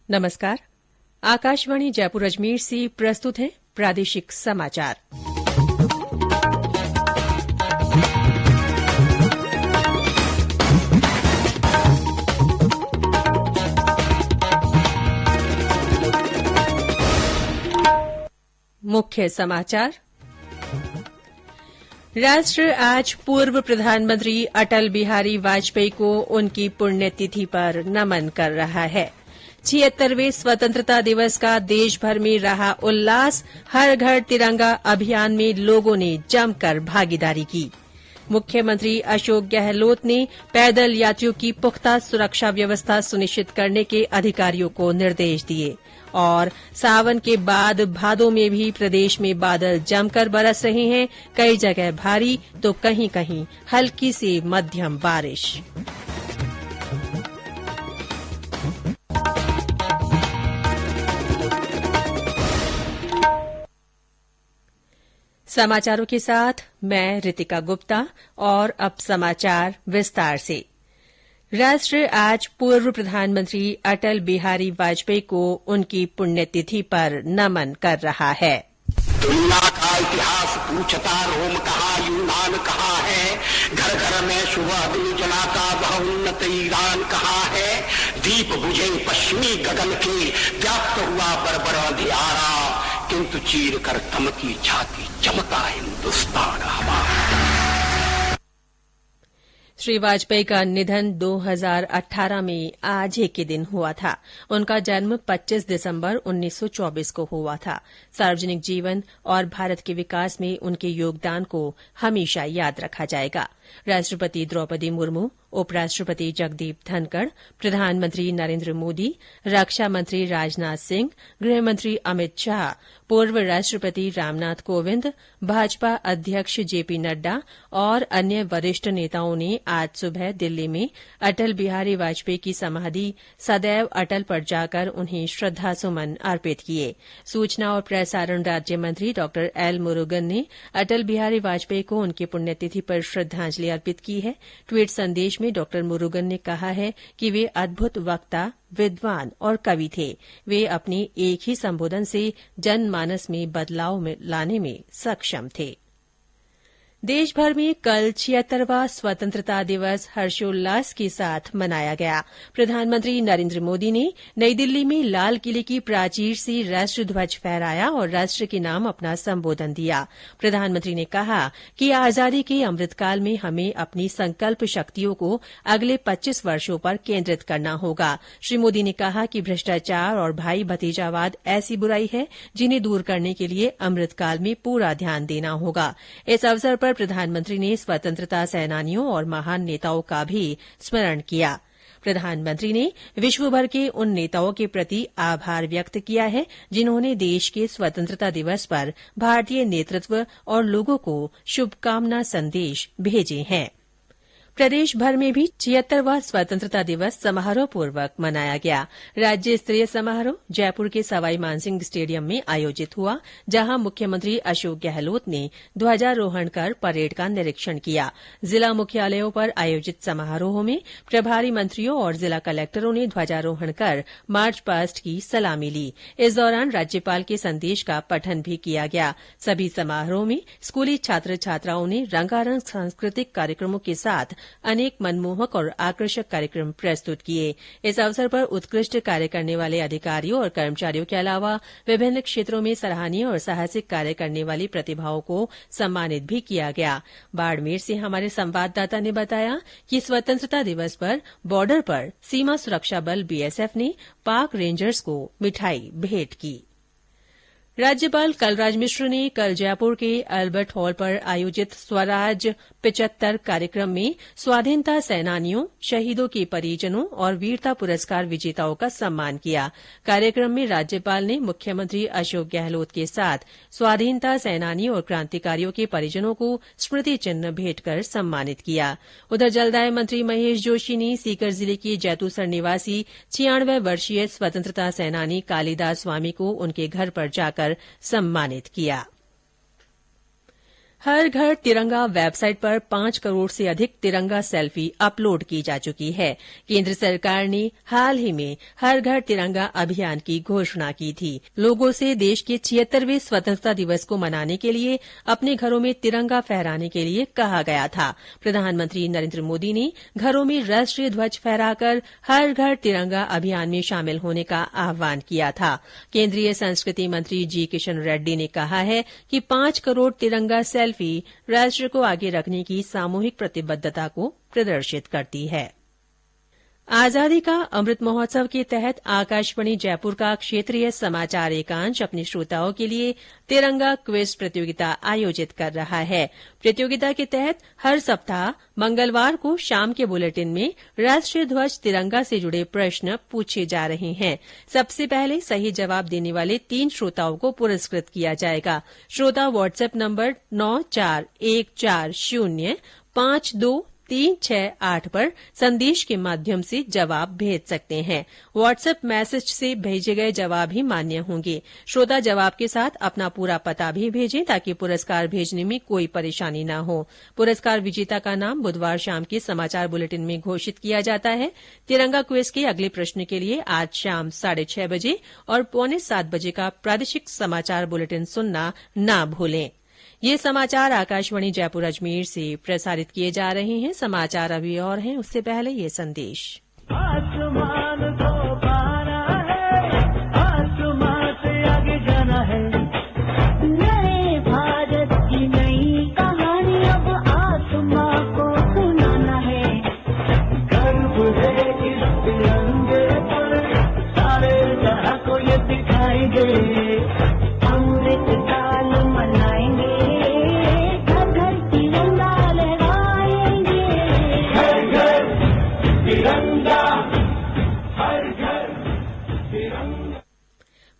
नमस्कार। आकाशवाणी जयपुर अजमेर से प्रस्तुत है प्रादेशिक समाचार। मुख्य समाचार। राष्ट्र आज पूर्व प्रधानमंत्री अटल बिहारी वाजपेयी को उनकी पुण्यतिथि पर नमन कर रहा है। 76वें स्वतंत्रता दिवस का देशभर में रहा उल्लास। हर घर तिरंगा अभियान में लोगों ने जमकर भागीदारी की। मुख्यमंत्री अशोक गहलोत ने पैदल यात्रियों की पुख्ता सुरक्षा व्यवस्था सुनिश्चित करने के अधिकारियों को निर्देश दिए। और सावन के बाद भादों में भी प्रदेश में बादल जमकर बरस रहे हैं। कई जगह भारी तो कहीं कहीं हल्की से मध्यम बारिश। समाचारों के साथ मैं रितिका गुप्ता। और अब समाचार विस्तार से। राष्ट्र आज पूर्व प्रधानमंत्री अटल बिहारी वाजपेयी को उनकी पुण्यतिथि पर नमन कर रहा है। दुनिया का इतिहास पूछता रोम कहाँ यूनान कहाँ है, घर घर में सुबह दिन जलाता वह उन्नत ईरान कहाँ है। दीप बुझे पश्चिमी गगन के व्याप्त हुआ बरबर अंधियारा, किंतु चीर कर तमकी छाती चमका हिंदुस्तान हमारा। श्री वाजपेयी का निधन 2018 में आज ही के दिन हुआ था। उनका जन्म 25 दिसंबर 1924 को हुआ था। सार्वजनिक जीवन और भारत के विकास में उनके योगदान को हमेशा याद रखा जाएगा। राष्ट्रपति द्रौपदी मुर्मू, उपराष्ट्रपति जगदीप धनखड़, प्रधानमंत्री नरेंद्र मोदी, रक्षा मंत्री राजनाथ सिंह, गृहमंत्री अमित शाह, पूर्व राष्ट्रपति रामनाथ कोविंद, भाजपा अध्यक्ष जेपी नड्डा और अन्य वरिष्ठ नेताओं ने आज सुबह दिल्ली में अटल बिहारी वाजपेयी की समाधि सदैव अटल पर जाकर उन्हें श्रद्धासुमन अर्पित किए। सूचना और प्रसारण राज्य मंत्री डॉ एल मुरुगन ने अटल बिहारी वाजपेयी को उनकी पुण्यतिथि पर श्रद्धांजलि अर्पित की है। ट्वीट संदेश में डॉ मुरुगन ने कहा है कि वे अद्भुत वक्ता, विद्वान और कवि थे। वे अपने एक ही संबोधन से जनमानस में बदलाव लाने में सक्षम थे। देशभर में कल 76वां स्वतंत्रता दिवस हर्षोल्लास के साथ मनाया गया। प्रधानमंत्री नरेंद्र मोदी ने नई दिल्ली में लाल किले की प्राचीर से राष्ट्र ध्वज फहराया और राष्ट्र के नाम अपना संबोधन दिया। प्रधानमंत्री ने कहा कि आजादी के अमृतकाल में हमें अपनी संकल्प शक्तियों को अगले 25 वर्षों पर केंद्रित करना होगा। श्री मोदी ने कहा कि भ्रष्टाचार और भाई भतीजावाद ऐसी बुराई है जिन्हें दूर करने के लिए अमृतकाल में पूरा ध्यान देना होगा। इस अवसर पर प्रधानमंत्री ने स्वतंत्रता सेनानियों और महान नेताओं का भी स्मरण किया। प्रधानमंत्री ने विश्वभर के उन नेताओं के प्रति आभार व्यक्त किया है जिन्होंने देश के स्वतंत्रता दिवस पर भारतीय नेतृत्व और लोगों को शुभकामना संदेश भेजे हैं। प्रदेश भर में भी 76वां स्वतंत्रता दिवस समारोह पूर्वक मनाया गया। राज्य स्तरीय समारोह जयपुर के सवाई मानसिंह स्टेडियम में आयोजित हुआ, जहां मुख्यमंत्री अशोक गहलोत ने ध्वजारोहण कर परेड का निरीक्षण किया। जिला मुख्यालयों पर आयोजित समारोह में प्रभारी मंत्रियों और जिला कलेक्टरों ने ध्वजारोहण कर मार्च पास्ट की सलामी ली। इस दौरान राज्यपाल के संदेश का पठन भी किया गया। सभी समारोह में स्कूली छात्र छात्राओं ने रंगारंग सांस्कृतिक कार्यक्रमों के साथ अनेक मनमोहक और आकर्षक कार्यक्रम प्रस्तुत किए। इस अवसर पर उत्कृष्ट कार्य करने वाले अधिकारियों और कर्मचारियों के अलावा विभिन्न क्षेत्रों में सराहनीय और साहसिक कार्य करने वाली प्रतिभाओं को सम्मानित भी किया गया। बाड़मेर से हमारे संवाददाता ने बताया कि स्वतंत्रता दिवस पर बॉर्डर पर सीमा सुरक्षा बल बीएसएफ ने पाक रेंजर्स को मिठाई भेंट की। राज्यपाल कलराज मिश्र ने कल जयपुर के अल्बर्ट हॉल पर आयोजित स्वराज 75 कार्यक्रम में स्वाधीनता सेनानियों, शहीदों के परिजनों और वीरता पुरस्कार विजेताओं का सम्मान किया। कार्यक्रम में राज्यपाल ने मुख्यमंत्री अशोक गहलोत के साथ स्वाधीनता सेनानी और क्रांतिकारियों के परिजनों को स्मृति चिन्ह भेंट कर सम्मानित किया। उधर जलदाय मंत्री महेश जोशी ने सीकर जिले के जैतूसर निवासी 96 वर्षीय स्वतंत्रता सेनानी कालीदास स्वामी को उनके घर पर जाकर सम्मानित किया। हर घर तिरंगा वेबसाइट पर 5 करोड़ से अधिक तिरंगा सेल्फी अपलोड की जा चुकी है। केंद्र सरकार ने हाल ही में हर घर तिरंगा अभियान की घोषणा की थी। लोगों से देश के 76वें स्वतंत्रता दिवस को मनाने के लिए अपने घरों में तिरंगा फहराने के लिए कहा गया था। प्रधानमंत्री नरेंद्र मोदी ने घरों में राष्ट्रीय ध्वज फहराकर हर घर तिरंगा अभियान में शामिल होने का आह्वान किया था। केंद्रीय संस्कृति मंत्री जी किशन रेड्डी ने कहा है कि 5 करोड़ तिरंगा सेल्फी राष्ट्र को आगे रखने की सामूहिक प्रतिबद्धता को प्रदर्शित करती है। आजादी का अमृत महोत्सव के तहत आकाशवाणी जयपुर का क्षेत्रीय समाचार एकांश अपने श्रोताओं के लिए तिरंगा क्विज प्रतियोगिता आयोजित कर रहा है। प्रतियोगिता के तहत हर सप्ताह मंगलवार को शाम के बुलेटिन में राष्ट्रीय ध्वज तिरंगा से जुड़े प्रश्न पूछे जा रहे हैं। सबसे पहले सही जवाब देने वाले 3 श्रोताओं को पुरस्कृत किया जाएगा। श्रोता व्हाट्सएप नंबर 9414052368 पर संदेश के माध्यम से जवाब भेज सकते हैं। व्हाट्सएप मैसेज से भेजे गए जवाब ही मान्य होंगे। श्रोता जवाब के साथ अपना पूरा पता भी भेजें ताकि पुरस्कार भेजने में कोई परेशानी न हो। पुरस्कार विजेता का नाम बुधवार शाम के समाचार बुलेटिन में घोषित किया जाता है। तिरंगा क्विज के अगले प्रश्न के लिए आज शाम 6:30 बजे और 6:45 बजे का प्रादेशिक समाचार बुलेटिन सुनना न भूलें। ये समाचार आकाशवाणी जयपुर अजमेर से प्रसारित किए जा रहे हैं। समाचार अभी और हैं, उससे पहले ये संदेश। आसमान को पाना है, आसमान से आगे जाना है। नए भारत की नई कहानी अब आसमान को सुनाना है। गर्व है इस तिरंगे पर, सारे जहां को ये दिखाएंगे। अमृत काल मनाएंगे, घर घर तिरंगा लहराएंगे। घर घर तिरंगा, हर घर तिरंगा।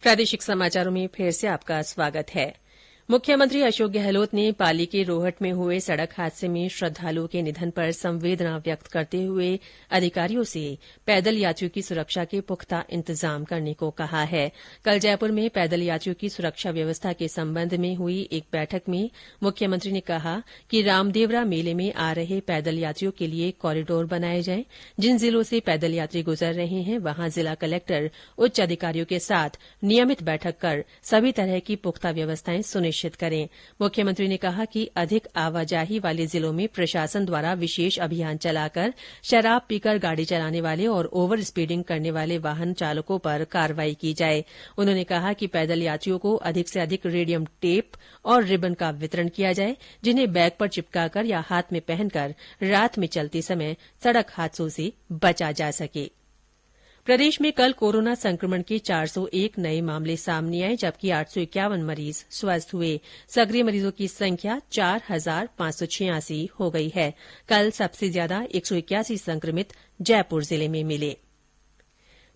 प्रादेशिक समाचारों में फिर से आपका स्वागत है। मुख्यमंत्री अशोक गहलोत ने पाली के रोहट में हुए सड़क हादसे में श्रद्धालुओं के निधन पर संवेदना व्यक्त करते हुए अधिकारियों से पैदल यात्रियों की सुरक्षा के पुख्ता इंतजाम करने को कहा है। कल जयपुर में पैदल यात्रियों की सुरक्षा व्यवस्था के संबंध में हुई एक बैठक में मुख्यमंत्री ने कहा कि रामदेवरा मेले में आ रहे पैदल यात्रियों के लिए कॉरिडोर बनाए जाएं। जिन जिलों से पैदल यात्री गुजर रहे हैं वहां जिला कलेक्टर उच्च अधिकारियों के साथ नियमित बैठक कर सभी तरह की पुख्ता व्यवस्थाएं सुनिश्चित करें। मुख्यमंत्री ने कहा कि अधिक आवाजाही वाले जिलों में प्रशासन द्वारा विशेष अभियान चलाकर शराब पीकर गाड़ी चलाने वाले और ओवर स्पीडिंग करने वाले वाहन चालकों पर कार्रवाई की जाए। उन्होंने कहा कि पैदल यात्रियों को अधिक से अधिक रेडियम टेप और रिबन का वितरण किया जाए, जिन्हें बैग पर चिपकाकर या हाथ में पहनकर रात में चलते समय सड़क हादसों से बचा जा सके। प्रदेश में कल कोरोना संक्रमण के 401 नए मामले सामने आए, जबकि 851 मरीज स्वस्थ हुए। सक्रिय मरीजों की संख्या 4586 हो गई है। कल सबसे ज्यादा 181 संक्रमित जयपुर जिले में मिले।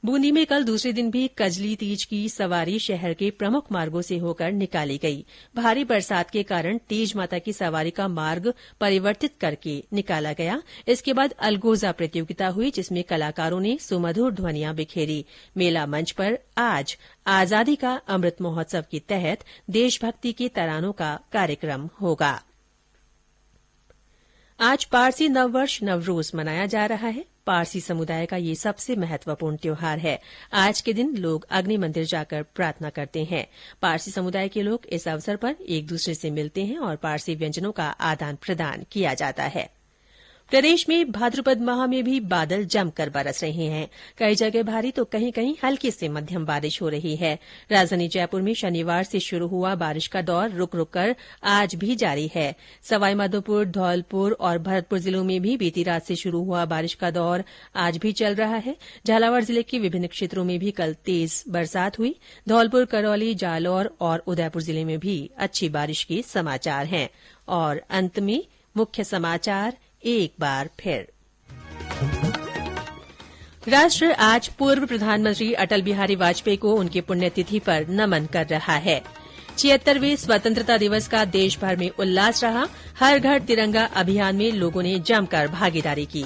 बूंदी में कल दूसरे दिन भी कजली तीज की सवारी शहर के प्रमुख मार्गों से होकर निकाली गई। भारी बरसात के कारण तीज माता की सवारी का मार्ग परिवर्तित करके निकाला गया। इसके बाद अलगोजा प्रतियोगिता हुई, जिसमें कलाकारों ने सुमधुर ध्वनियां बिखेरी। मेला मंच पर आज आजादी का अमृत महोत्सव के तहत देशभक्ति के तरानों का कार्यक्रम होगा। आज पारसी नववर्ष नवरोज मनाया जा रहा है। पारसी समुदाय का ये सबसे महत्वपूर्ण त्योहार है। आज के दिन लोग अग्नि मंदिर जाकर प्रार्थना करते हैं। पारसी समुदाय के लोग इस अवसर पर एक दूसरे से मिलते हैं और पारसी व्यंजनों का आदान प्रदान किया जाता है। प्रदेश में भाद्रपद माह में भी बादल जमकर बरस रहे हैं। कई जगह भारी तो कहीं कहीं हल्की से मध्यम बारिश हो रही है। राजधानी जयपुर में शनिवार से शुरू हुआ बारिश का दौर रुक रुक कर आज भी जारी है। सवाईमाधोपुर, धौलपुर और भरतपुर जिलों में भी बीती रात से शुरू हुआ बारिश का दौर आज भी चल रहा है। झालावाड़ जिले के विभिन्न क्षेत्रों में भी कल तेज बरसात हुई। धौलपुर, करौली, जालौर और उदयपुर जिले में भी अच्छी बारिश के समाचार हैं। और अंत में मुख्य समाचार एक बार फिर। राष्ट्र आज पूर्व प्रधानमंत्री अटल बिहारी वाजपेयी को उनकी पुण्यतिथि पर नमन कर रहा है। 76वें स्वतंत्रता दिवस का देश भर में उल्लास रहा। हर घर तिरंगा अभियान में लोगों ने जमकर भागीदारी की।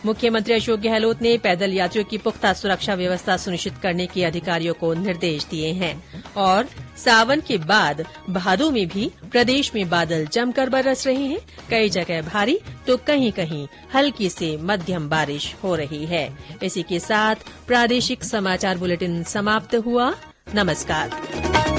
मुख्यमंत्री अशोक गहलोत ने पैदल यात्रियों की पुख्ता सुरक्षा व्यवस्था सुनिश्चित करने के अधिकारियों को निर्देश दिए हैं। और सावन के बाद भादों में भी प्रदेश में बादल जमकर बरस रहे हैं। कई जगह भारी तो कहीं कहीं हल्की से मध्यम बारिश हो रही है। इसी के साथ प्रादेशिक समाचार बुलेटिन समाप्त हुआ। नमस्कार।